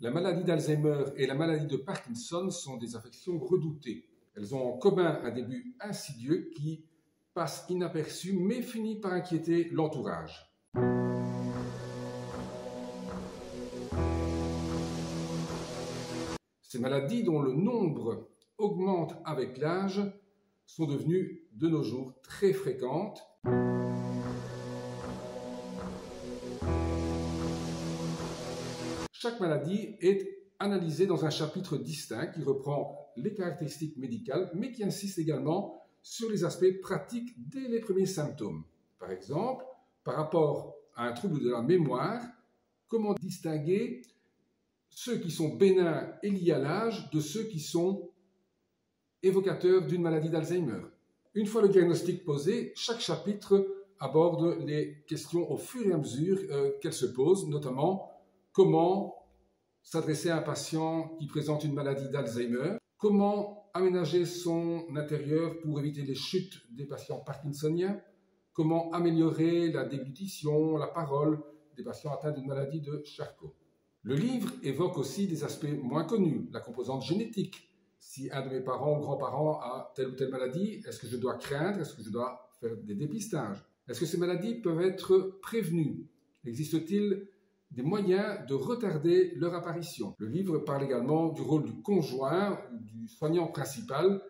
La maladie d'Alzheimer et la maladie de Parkinson sont des affections redoutées. Elles ont en commun un début insidieux qui passe inaperçu mais finit par inquiéter l'entourage. Ces maladies, dont le nombre augmente avec l'âge, sont devenues de nos jours très fréquentes. Chaque maladie est analysée dans un chapitre distinct qui reprend les caractéristiques médicales, mais qui insiste également sur les aspects pratiques dès les premiers symptômes. Par exemple, par rapport à un trouble de la mémoire, comment distinguer ceux qui sont bénins et liés à l'âge de ceux qui sont évocateurs d'une maladie d'Alzheimer. Une fois le diagnostic posé, chaque chapitre aborde les questions au fur et à mesure qu'elles se posent, notamment comment s'adresser à un patient qui présente une maladie d'Alzheimer, comment aménager son intérieur pour éviter les chutes des patients parkinsoniens, comment améliorer la déglutition, la parole des patients atteints d'une maladie de Charcot. Le livre évoque aussi des aspects moins connus, la composante génétique. Si un de mes parents ou grands-parents a telle ou telle maladie, est-ce que je dois craindre? Est-ce que je dois faire des dépistages? Est-ce que ces maladies peuvent être prévenues? Existe-t-il des moyens de retarder leur apparition? Le livre parle également du rôle du conjoint ou du soignant principal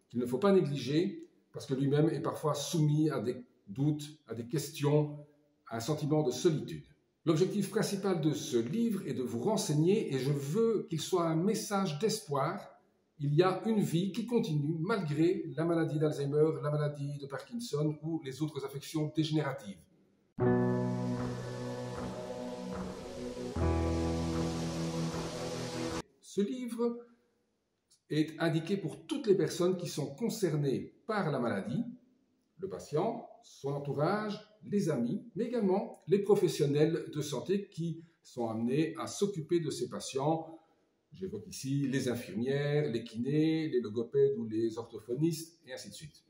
qu'il ne faut pas négliger parce que lui-même est parfois soumis à des doutes, à des questions, à un sentiment de solitude. L'objectif principal de ce livre est de vous renseigner et je veux qu'il soit un message d'espoir. Il y a une vie qui continue malgré la maladie d'Alzheimer, la maladie de Parkinson ou les autres affections dégénératives. Ce livre est indiqué pour toutes les personnes qui sont concernées par la maladie, le patient, son entourage, les amis, mais également les professionnels de santé qui sont amenés à s'occuper de ces patients. J'évoque ici les infirmières, les kinés, les logopèdes ou les orthophonistes, et ainsi de suite.